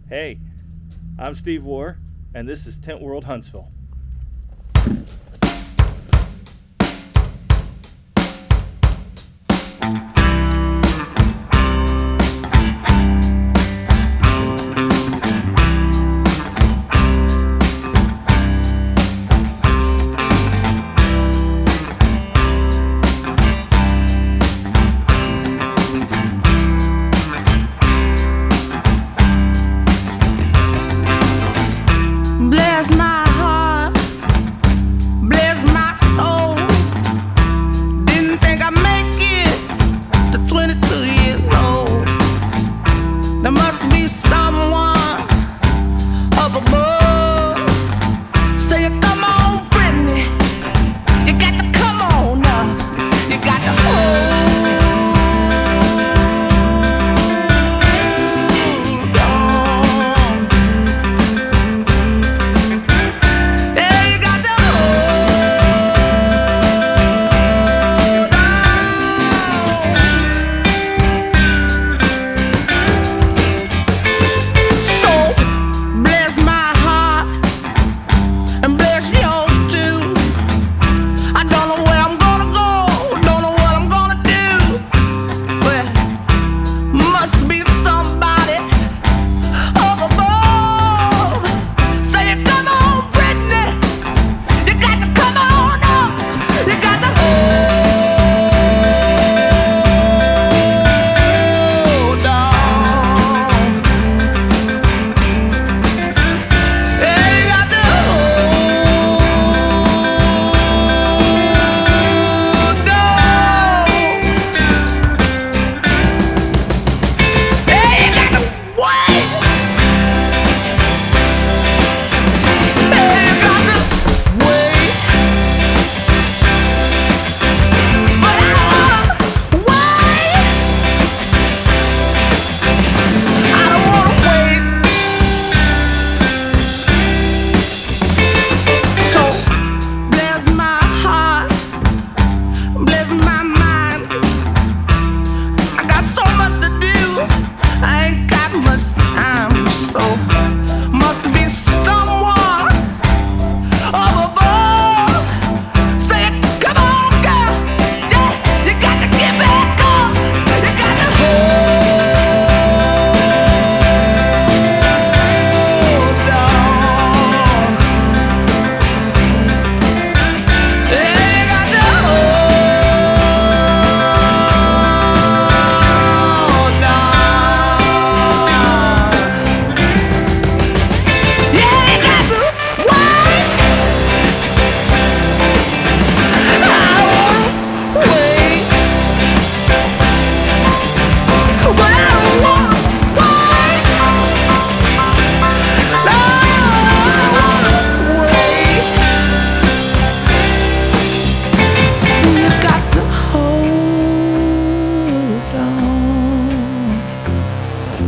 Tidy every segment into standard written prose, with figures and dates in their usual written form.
Hey, I'm Steve War, and this is Tint World Huntsville. Bless my heart, bless my soul. Didn't think I'd make it to 22 years old. There must be someone up above. Say, come on, Brittany, you got to come on now. You got to hold on.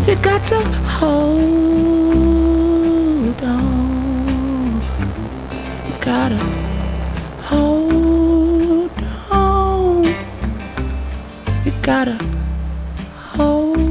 You got to hold on. You gotta hold on. You gotta hold